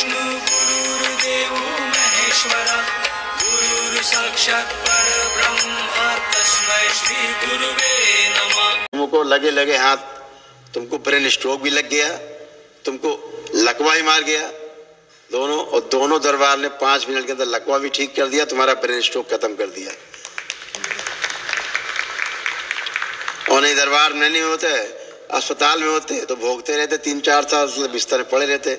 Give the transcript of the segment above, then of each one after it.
गुरुर्देवो महेश्वरः गुरुर्साक्षात् परब्रह्म तस्मै श्री गुरुवे नमः। तुमको लगे लगे हाथ, तुमको ब्रेन स्ट्रोक भी लग गया, तुमको लकवा ही मार गया दोनों, और दोनों दरबार ने 5 मिनट के अंदर लकवा भी ठीक कर दिया, तुम्हारा ब्रेन स्ट्रोक खत्म कर दिया। और नहीं दरबार में नहीं होते, अस्पताल में होते तो भोगते रहते 3-4 साल, बिस्तर में पड़े रहते,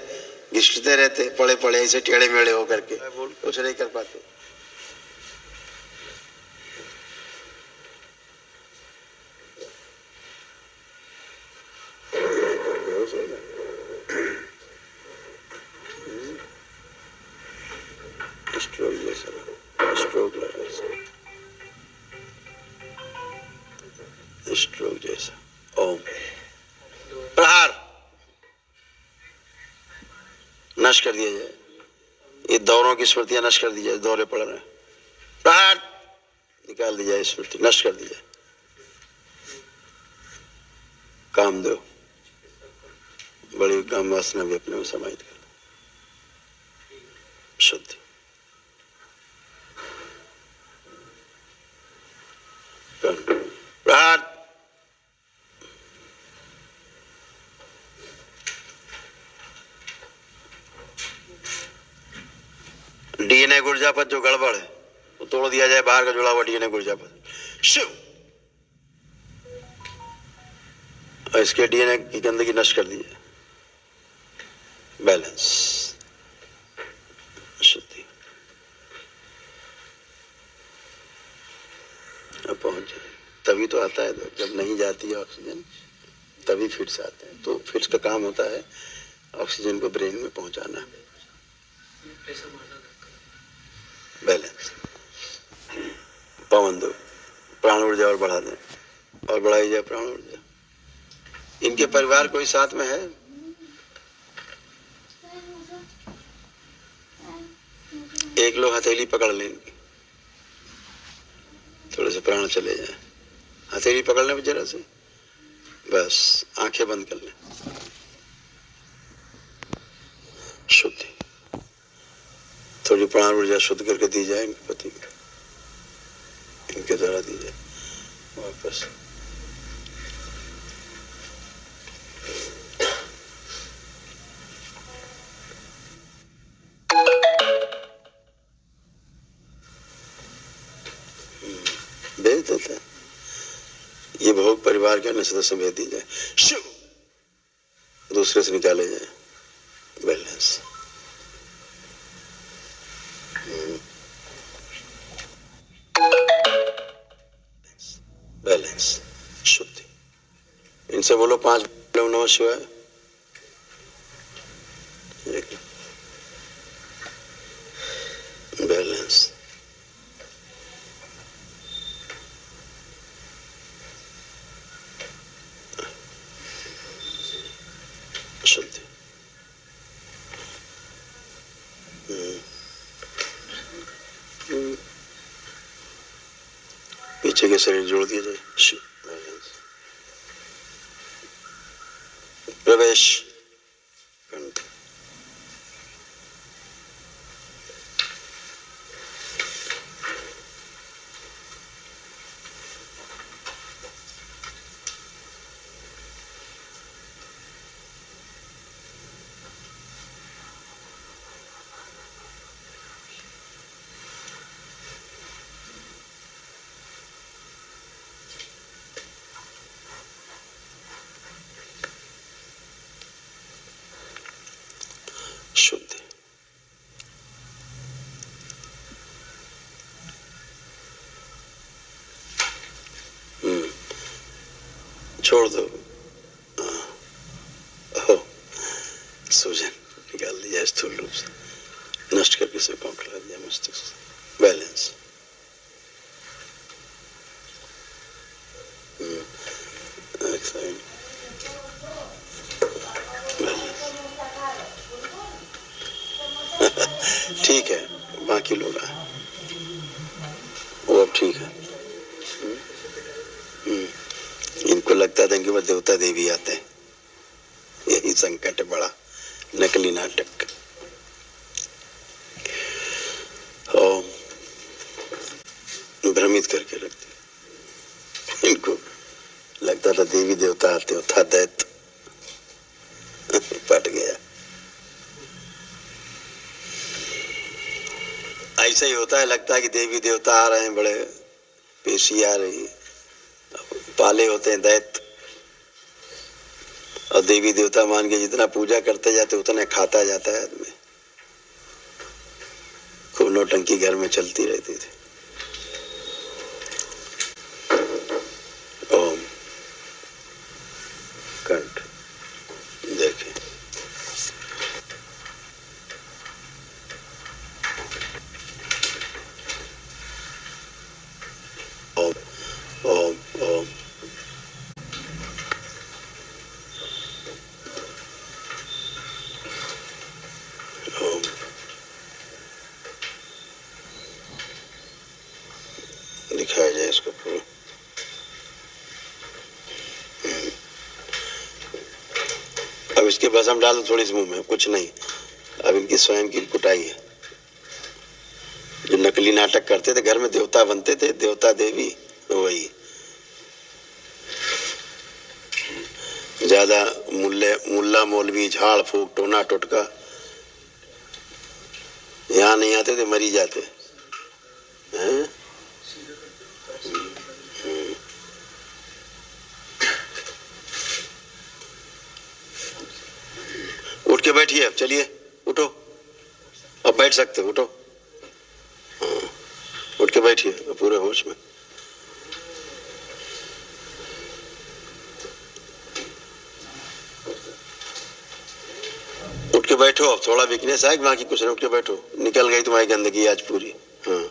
घिसते रहते, पड़े पड़े ऐसे टेढ़े मेढ़े होकर के कुछ नहीं कर पाते। स्ट्रोक जैसा ओम प्रहार नष्ट कर दिया जाए, ये दौरों की स्मृतियां नष्ट कर दी जाए, दौरे पड़ रहे हैं, प्रहार निकाल दी जाए, स्मृति नष्ट कर दी जाए। कामदेव बड़ी काम वासना भी अपने में समाहित कर शुद्धि। प्रहार डीएनए गुर्जापत जो गड़बड़ है वो तोड़ दिया जाए, बाहर का जुड़ा हुआ डीएनए गुर्जापत शिव, और इसके डीएनए की गंदगी नष्ट कर दी जाए, बैलेंस शुद्धि। अब पहुंच जाए तभी तो आता है, जब नहीं जाती है ऑक्सीजन तभी फिट्स आते हैं। तो फिट्स का काम होता है ऑक्सीजन को ब्रेन में पहुंचाना, बैलेंस। पवन दो, प्राण ऊर्जा और बढ़ा दें, और बढ़ाई जाए प्राण ऊर्जा। इनके परिवार कोई साथ में है? एक लोग हथेली पकड़ लें, थोड़े से प्राण चले जाए, हथेली पकड़ने में जरा से, बस आंखें बंद कर लें, शुद्धि। थोड़ी प्राण ऊर्जा शुद्ध करके दी जाए इनके पति को, इनके द्वारा दी जाए वापस। भेज देते हैं, ये भोग परिवार के अन्य सदस्य भेज दी जाए, शिव दूसरे से निकाले जाए, बैलेंस। बैलेंस शुद्धि। इनसे बोलो 5 लोग नमः शिवाय, बैलेंस। शुद्धि। पीछे के शरीर जोड़ दिया जाए, प्रवेश। शुद्धि। छोड़ दो, सूजन निकाल दिया स्थूल रूप से, नष्ट करके सब काम खिला दिया मस्तिष्क से, बैलेंस। ठीक है, बाकी लोग आए वो अब ठीक है। इनको लगता था इनके बाद देवता देवी आते हैं, यही संकट है बड़ा, नकली नाटक। भ्रमित करके रख दिया। इनको लगता था देवी देवता आते हो, था दैत्य। पट गया। ऐसा ही होता है, लगता है कि देवी देवता आ रहे हैं, बड़े पेशी आ रही, पाले होते हैं दैत्य। और देवी देवता मान के जितना पूजा करते जाते उतना खाता जाता है आदमी। खूब नौटंकी घर में चलती रहती थी। ओम कंठ देखें। ओम ओम ओम ओम। दिखाया जाए इसको पूरा। अब इसके भस्म डाल दो थोड़ी इस मुंह में, कुछ नहीं। अब इनकी स्वयं की कुटाई है। जो नकली नाटक करते थे, घर में देवता बनते थे, देवता देवी, वही। ज्यादा मुल्ला मौलवी झाड़ फूक टोना टोटका यहाँ नहीं आते थे, मरी जाते हैं। उठ के बैठिए, अब चलिए, उठो, अब बैठ सकते हो, उठो। हाँ, उठ के बैठिए पूरे होश में। उठ के बैठो। अब थोड़ा वीकनेस है, बाकी कुछ नहीं, उठ के बैठो। निकल गई तुम्हारी गंदगी आज पूरी। हाँ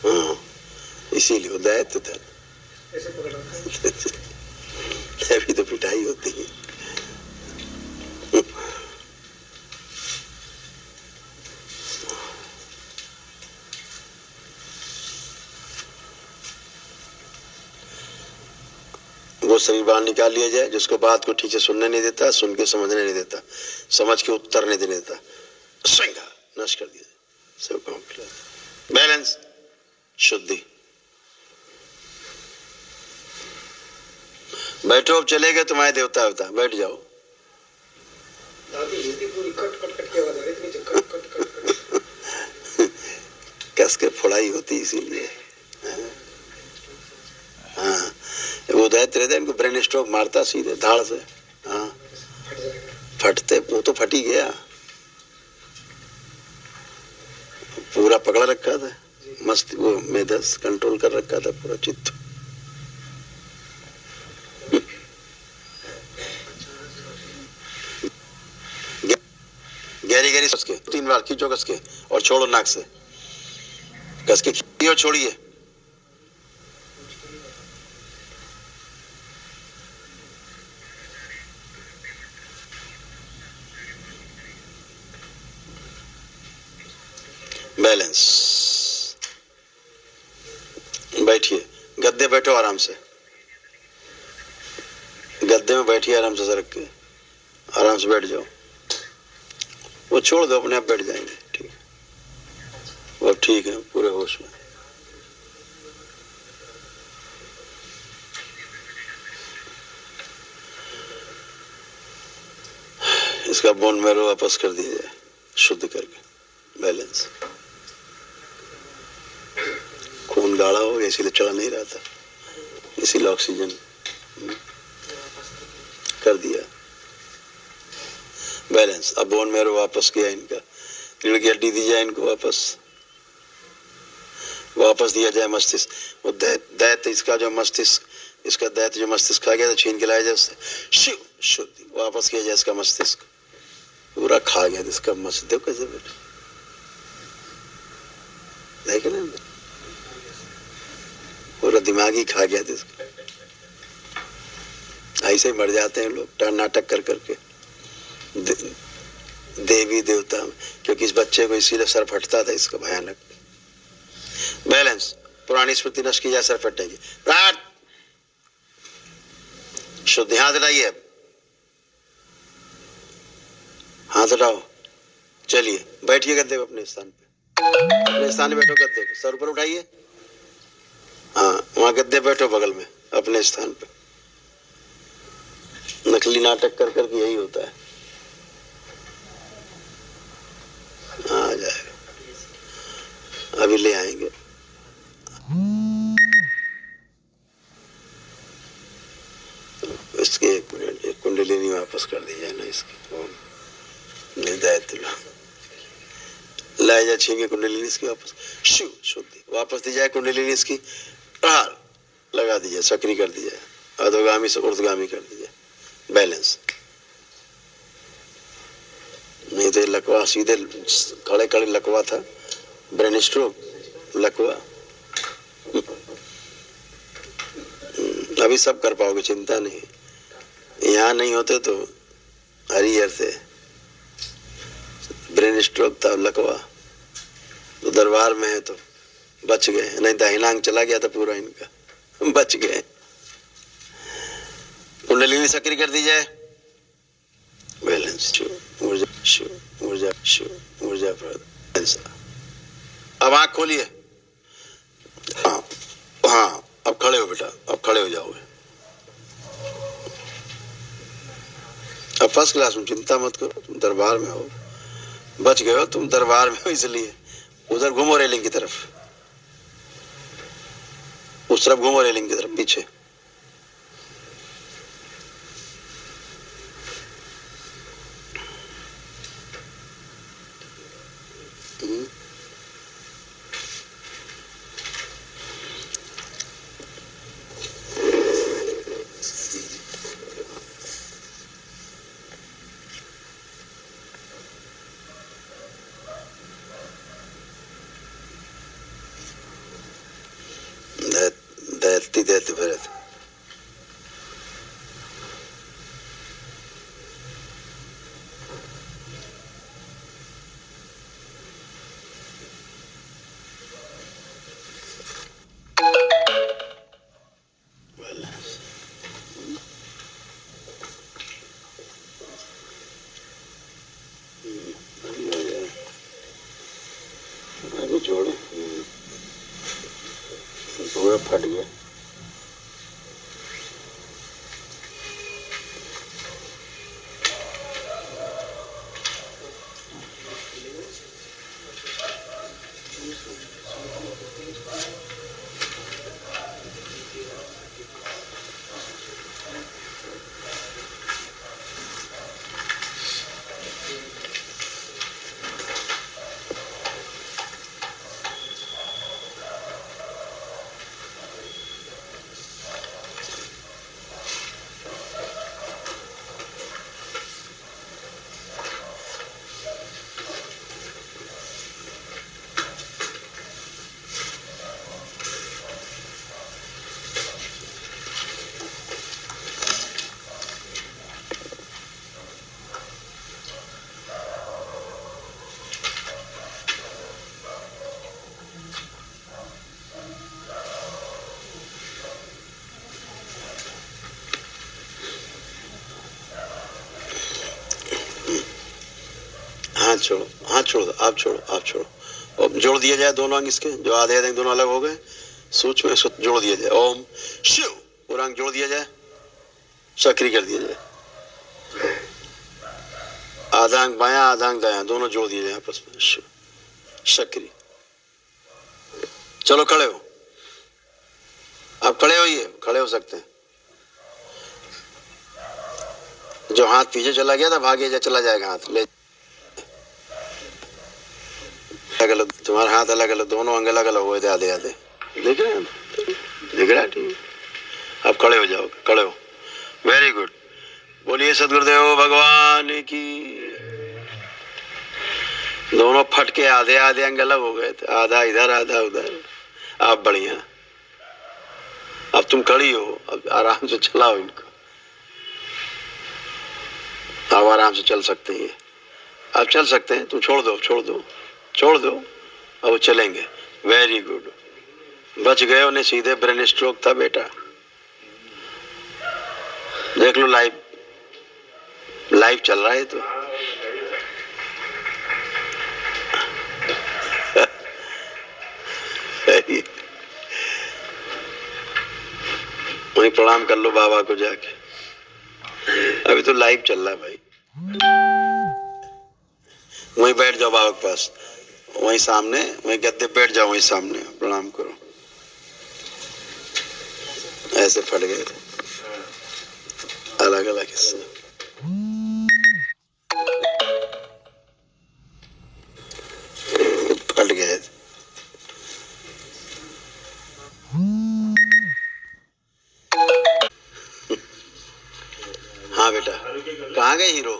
हाँ, इसीलिए वो दैत्य था। अभी तो पिटाई होती है। वो शरीर बाहर निकाल लिया जाए जिसको बात को ठीक से सुनने नहीं देता, सुन के समझने नहीं देता, समझ के उत्तर नहीं देने देता, श्रृंगार नष्ट कर दिया जाए, सब काम खिला। बैलेंस, शुद्धि। बैठो, अब चले गए तुम्हारे देवता होता, बैठ जाओ। पूरी कट कट कट के आवाज आ रही थी, कट कट कट कट। कस के फोड़ाई होती इसीलिए। हाँ, वो दैत्य रहते, इनको ब्रेन स्ट्रोक मारता सीधे धाड़ से। हाँ, फटते, वो तो फट ही गया, पूरा पकड़ रखा था, मस्त वो मेधस कंट्रोल कर रखा था पूरा चित्त। गहरी गहरी कस के 3 बार खींचो, कस के, और छोड़ो नाक से, कस के खींचिए और छोड़िए। बैलेंस। बैठिए, गद्दे बैठो आराम से, गद्दे में बैठिए आराम से, सरक के आराम से बैठ जाओ। वो छोड़ दो, अपने आप बैठ जाएंगे। ठीक, वो ठीक है, पूरे होश में। इसका बोन मैरो वापस कर दिया जाए, शुद्ध करके। बैलेंस। खून गाढ़ा हो गया, इसीलिए चढ़ नहीं रहा था, इसीलिए ऑक्सीजन कर दिया। बैलेंस। अब बोन मैरो वापस किया इनका, रीढ़ की हड्डी दी जाए इनको, वापस दिया जाए मस्तिष्क। वो दैत्य इसका जो मस्तिष्क, इसका दैत्य जो मस्तिष्क खा गया था, छीन के लाया जाए उससे, शिव शुद्धि वापस किया जाए। इसका मस्तिष्क पूरा खा गया था, इसका मस्तिष्क देखो कैसे बैठे, देखे ना, पूरा दिमाग ही खा गया था इसका। ऐसे ही मर जाते हैं लोग नाटक कर करके, देवी देवता, क्योंकि इस बच्चे को इसीलिए सर फटता था इसका भयानक। बैलेंस। पुरानी स्मृति नष्ट की जाए, सर फटेगी। प्रार्थ शुद्ध। हाथ हटाइए, हाथ हटाओ, चलिए बैठिए गद्दे पे अपने स्थान पे। अपने स्थान पे बैठो, गद्दे पे सर ऊपर उठाइए। हाँ, वहां गद्दे बैठो बगल में अपने स्थान पे। नकली नाटक कर करके यही होता है। आ जाएगा, अभी ले आएंगे। इसके 1 मिनट, एक कुंडलिनी वापस कर दी जाए ना इसकी। लाई जा छीन के कुंडलिनी इसकी वापस, शिव शुद्धि वापस दी जाए। कुंडलिनी इसकी प्रहार लगा दी जाए, सक्रिय कर दी जाए, अधोगामी से ऊर्ध्वगामी कर दी जाए, बैलेंस। नहीं तो लकवा सीधे खड़े खड़े लकवा था, ब्रेन स्ट्रोक लकवा। अभी सब कर पाओगे, चिंता नहीं। यहाँ नहीं होते तो हरिहर से ब्रेन स्ट्रोक था, लकवा तो दरबार में है तो बच गए, नहीं दाहिना अंग चला गया था पूरा इनका, बच गए। कुंडलिनी सक्रिय कर दी जाए, बैलेंस, ऊर्जा, ऊर्जा, ऊर्जा प्रद। अब आंख खोलिए। हाँ हाँ, अब खड़े हो बेटा, अब खड़े हो जाओगे। अब फर्स्ट क्लास में, चिंता मत करो, तुम दरबार में हो, बच गए हो तुम, दरबार में हो इसलिए। उधर घूमो रेलिंग की तरफ, उस तरफ घूमो रेलिंग की तरफ, पीछे। दैत्य दैत्य भरत। अभी जोड़े पूरा फट गया। हाथ छोड़ो, हाथ छोड़ दो, आप छोड़ो, आप छोड़ो। और जोड़ दिया जाए दोनों अंग इसके, जो आधे आधे दोनों अलग हो गए, सूक्ष्म इसको जोड़ दिया जाए। ओम शिव, पूरा अंग जोड़ दिया जाए, सक्रिय कर दिया जाए। आधा अंग बायां, आधा अंग दायां, दोनों जोड़ दिए जाए आपस में, शिव सक्रिय। चलो खड़े हो, आप खड़े होइए, खड़े हो सकते हैं। जो हाथ पीछे चला गया था भागे जा, चला जाएगा हाथ, ले अलग, तुम्हारा हाथ अलग अलग, दोनों अंग अलग अलग हुए थे आधे आधे, देख रहे हैं, दिख रहा है, ठीक। अब खड़े हो जाओ, खड़े हो, वेरी गुड। बोलिए सदगुरुदेव भगवान की। दोनों फट के आधे आधे अंग अलग हो गए थे, आधा इधर आधा उधर। आप बढ़िया, अब तुम खड़ी हो, अब आराम से चलाओ इनको, अब आराम से चल सकते हैं, आप चल सकते हैं। तुम छोड़ दो, छोड़ दो, छोड़ दो, अब वो चलेंगे। वेरी गुड, बच गए। उन्हें सीधे ब्रेन स्ट्रोक था बेटा, देख लो, लाइव लाइव चल रहा है तो। चाहिए। वहीं प्रणाम कर लो बाबा को जाके। अभी तो लाइव चल रहा है भाई। वहीं बैठ जाओ बाबा के पास, वहीं सामने, वहीं गद्दे बैठ जाओ, वहीं सामने प्रणाम करो। ऐसे फट गए थे अलग अलग हिस्से। फट गए थे। हाँ बेटा, कहाँ गए हीरो?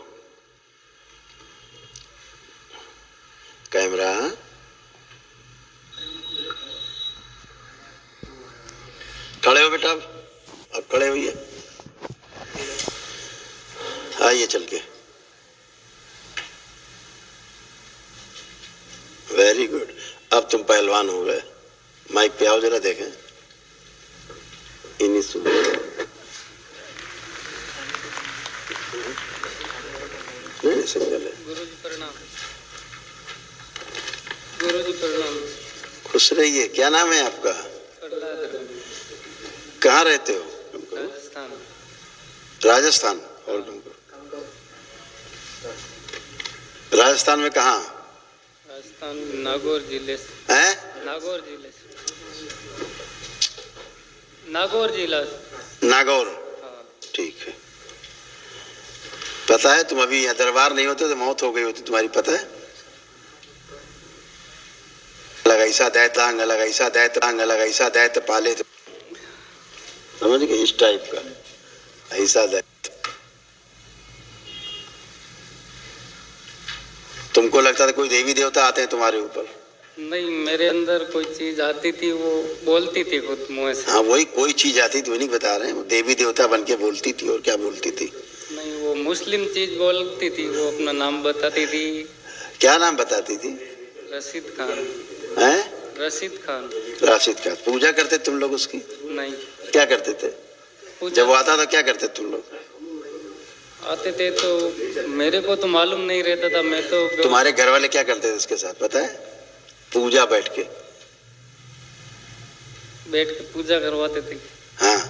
कैमरा खड़े हो बेटा, अब खड़े होइए। आइए चल के। वेरी गुड, अब तुम पहलवान हो गए। माइक पे आओ जरा देखें। इन्हीं सुबह नहीं सिंगल है। गुरुजी प्रणाम। गुरुजी प्रणाम। खुश रहिए। क्या नाम है आपका? कहाँ रहते हो? राजस्थान। राजस्थान। और तुमको राजस्थान में कहाँ? राजस्थान नागौर जिले से। हैं? नागौर जिले से। नागौर जिला। नागौर। हाँ। ठीक है। पता है तुम अभी यहाँ दरबार नहीं होते तो मौत हो गई होती तुम्हारी, पता है? लगाईसा दैतांग लगाईसा दैतांग लगाईसा दैत पाले तो समझ गए, इस टाइप का ऐसा दैत। तुमको लगता था कोई देवी देवता आते हैं तुम्हारे ऊपर? नहीं, मेरे अंदर कोई चीज आती थी, वो बोलती थी खुद मुंह से। हाँ वही कोई चीज आती थी, वो नहीं बता रहे हैं। वो देवी देवता बन के बोलती थी। और क्या बोलती थी? नहीं, वो मुस्लिम चीज बोलती थी। वो अपना नाम बताती थी। क्या नाम बताती थी? रशीद खान। हैं? रशीद खान। राशिद का। पूजा करते तुम लोग उसकी? नहीं। क्या करते थे जब वो आता था? क्या करते तुम लोग? आते थे तो मेरे को तो मालूम नहीं रहता था। मैं तो तुम्हारे घर वाले क्या करते थे उसके साथ पता है? पूजा बैठ के पूजा करवाते थे। हाँ,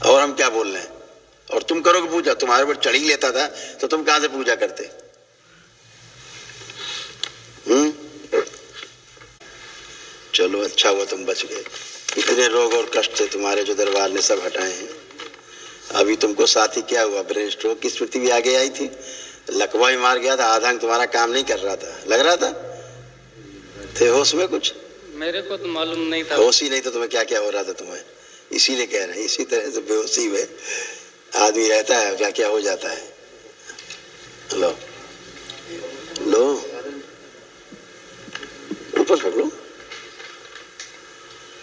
और हम क्या बोल रहे हैं? और तुम करोगे पूजा? तुम्हारे ऊपर चढ़ी लेता था तो तुम कहां से पूजा करते? चलो अच्छा हुआ तुम बच गए। इतने रोग और कष्ट थे तुम्हारे जो दरबार ने सब हटाए हैं। अभी तुमको साथी क्या हुआ? ब्रेन स्ट्रोक की स्थिति भी आगे आई थी, लकवा ही मार गया था, आधा अंग तुम्हारा काम नहीं कर रहा था, लग रहा था। थे होश में कुछ? मेरे को तो मालूम नहीं था। होश ही नहीं तो तुम्हें क्या क्या हो रहा था तुम्हें? इसीलिए कह रहे हैं, इसी तरह से बेहोशी में आदमी रहता है, क्या क्या हो जाता है। लो लो ऊपर पकड़ो,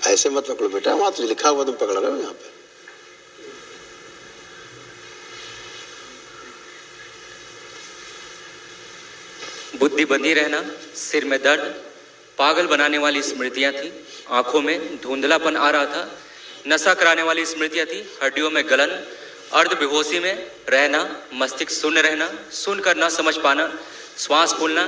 ऐसे मत पकड़ो बेटा, वहां तो लिखा हुआ तुम पकड़ रहे हो यहाँ पे। बुद्धि बंधी रहना, सिर में दर्द, पागल बनाने वाली स्मृतियां थी, आंखों में धुंधलापन आ रहा था, नशा कराने वाली स्मृतियां थी, हड्डियों में गलन, अर्ध बेहोशी में रहना, मस्तिष्क शून्य रहना, सुनकर ना समझ पाना, श्वास फूलना,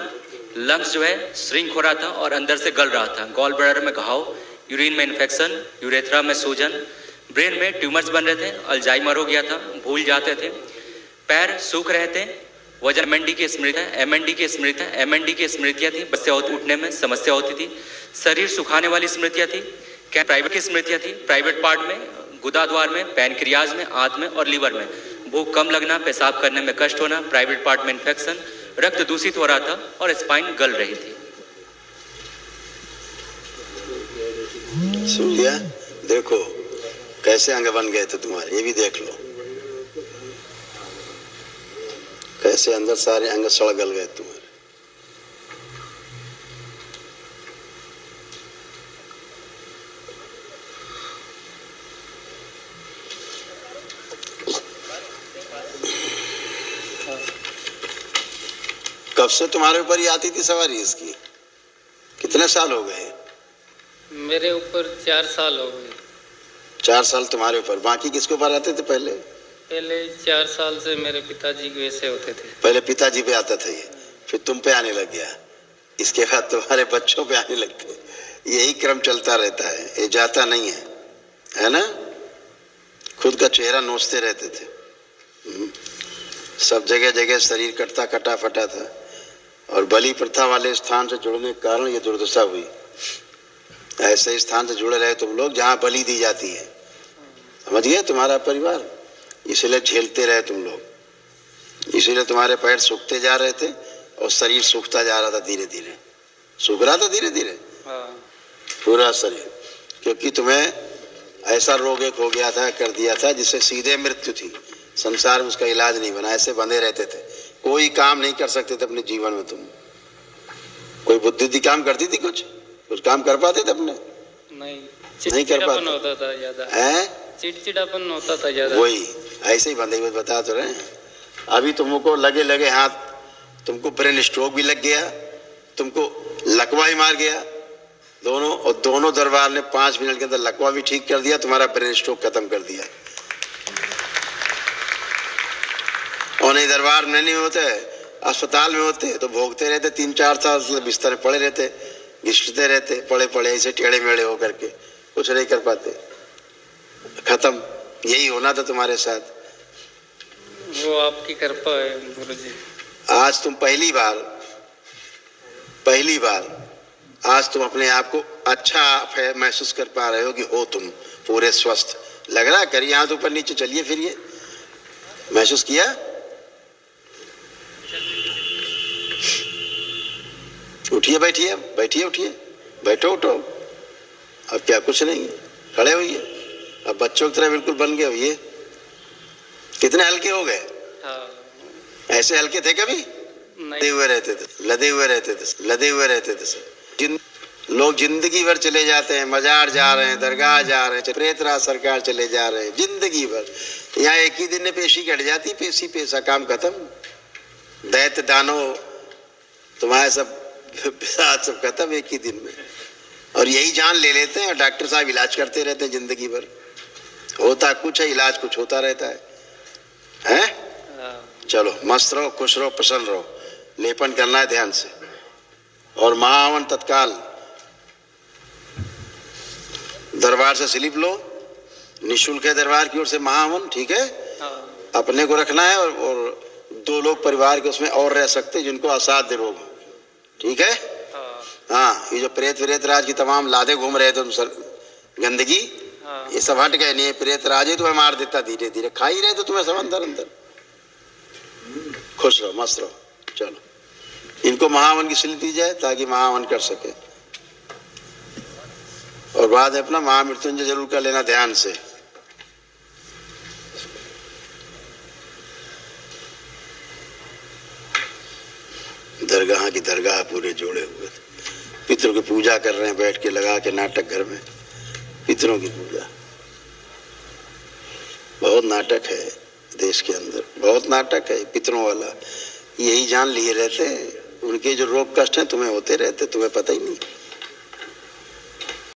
लंग्स जो है श्रिंक हो रहा था और अंदर से गल रहा था, गॉल ब्लैडर में घाव, यूरिन में इन्फेक्शन, यूरेथ्रा में सूजन, ब्रेन में ट्यूमर्स बन रहे थे, अल्जाइमर हो गया था, भूल जाते थे, पैर सूख रहे थे, वजन एमएनडी की स्मृतियां थी, बच्चे उठने में समस्या होती थी, शरीर सुखाने वाली स्मृतियां थी, क्या प्राइवेट की स्मृतियां थी, प्राइवेट पार्ट में, गुदाद्वार में, पैनक्रियाज में, आंत में और लीवर में, भूख कम लगना, पेशाब करने में कष्ट होना, प्राइवेट पार्ट में इन्फेक्शन, रक्त दूषित हो रहा था और स्पाइन गल रही थी। सुन लिया? देखो कैसे अंग बन गए थे तुम्हारे, ये भी देख लो कैसे अंदर सारे अंग सड़ गल गए तुम्हारे। कब से तुम्हारे ऊपर ही आती थी सवारी इसकी? कितने साल हो गए? मेरे ऊपर 4 साल हो गए। 4 साल तुम्हारे ऊपर। बाकी किसके ऊपर आते थे पहले? पहले 4 साल से मेरे पिताजी वैसे होते थे। पहले पिताजी पे आता था ये, फिर तुम पे आने लग गया, इसके बाद तुम्हारे बच्चों पे आने लग गए, यही क्रम चलता रहता है, ये जाता नहीं है ना। खुद का चेहरा नोचते रहते थे, सब जगह जगह शरीर कटता कटा फटा था, और बलि प्रथा वाले स्थान से जुड़ने के कारण ये दुर्दशा हुई। ऐसे स्थान से जुड़े रहे तुम लोग जहाँ बलि दी जाती है, समझ गए, तुम्हारा परिवार, इसलिए झेलते रहे तुम लोग, इसीलिए तुम्हारे पैर सूखते जा रहे थे और शरीर सूखता जा रहा था, धीरे धीरे सूख रहा था, धीरे धीरे पूरा शरीर, क्योंकि तुम्हें ऐसा रोग एक हो गया था, कर दिया था, जिससे सीधे मृत्यु थी, संसार में उसका इलाज नहीं बना, ऐसे बंधे रहते थे, कोई काम नहीं कर सकते थे अपने जीवन में। तुम कोई बुद्धि काम करती थी, कुछ काम कर पाते थे अपने? नहीं कर पाते होता था ज्यादा, चिड़चिड़ापन होता था ज्यादा, वही ऐसे ही बंधे हुए बता तो रहे हैं। अभी तुमको लगे हाथ, तुमको ब्रेन स्ट्रोक भी लग गया, तुमको लकवा ही मार गया, दोनों दरबार ने 5 मिनट के अंदर लकवा भी ठीक कर दिया, तुम्हारा ब्रेन स्ट्रोक खत्म कर दिया। और नहीं दरबार में नहीं होते, अस्पताल में होते तो भोगते रहते 3-4 साल, बिस्तर में पड़े रहते, घिसते रहते, पड़े ऐसे टेढ़े मेढ़े होकर के, कुछ नहीं कर पाते, खत्म। यही होना था तुम्हारे साथ। वो आपकी कृपा है गुरुजी। आज तुम पहली बार आज तुम अपने आप को अच्छा महसूस कर पा रहे हो कि हो तुम पूरे स्वस्थ लग रहा है। करिए हाथ ऊपर नीचे, चलिए फिरिए, महसूस किया? उठिए, बैठिए, उठिए, बैठो, उठो, अब क्या कुछ नहीं, खड़े होइए, अब बच्चों की तरह बिल्कुल बन गए होइए। कितने हल्के हो गए, ऐसे हल्के थे कभी? लदे हुए रहते थे। लोग जिंदगी भर चले जाते हैं, मजार जा रहे हैं, दरगाह जा रहे हैं, प्रेतराज सरकार चले जा रहे हैं, जिंदगी भर। यहाँ एक ही दिन में पेशी कट जाती, पेशा काम खत्म, दैत्य दानो तुम्हारे सब खत्म एक ही दिन में। और यही जान ले लेते हैं, और डॉक्टर साहब इलाज करते रहते हैं जिंदगी भर। होता कुछ है, इलाज कुछ होता रहता है? चलो मस्त रहो, खुश रहो, प्रसन्न रहो, लेपन करना है ध्यान से। और महाहवन तत्काल दरबार से स्लिप लो, निःशुल्क है दरबार की ओर से महाहवन, ठीक है? अपने को रखना है, और 2 लोग परिवार के उसमें और रह सकते जिनको असाध्य रोग, ठीक है? हाँ, ये जो प्रेत राज की तमाम लादे घूम रहे थे गंदगी, ये सब हट गए। नहीं, प्रेत राज ही तुम्हें मार देता, धीरे धीरे खा ही रहे थे तुम्हें सब अंदर। खुश रहो, मस्त रहो, चलो इनको महावन की स्लिप दी जाए ताकि महावन कर सके। और बाद में अपना महामृत्युंजय जरूर कर लेना ध्यान से। दरगाह की दरगाह पूरे जोड़े हुए थे, पितरों की पूजा कर रहे हैं बैठ के लगा के नाटक घर में, पितरों की पूजा। बहुत नाटक है देश के अंदर, बहुत नाटक है पितरों वाला। यही जान लिए रहते हैं, उनके जो रोग कष्ट हैं तुम्हें होते रहते, तुम्हें पता ही नहीं।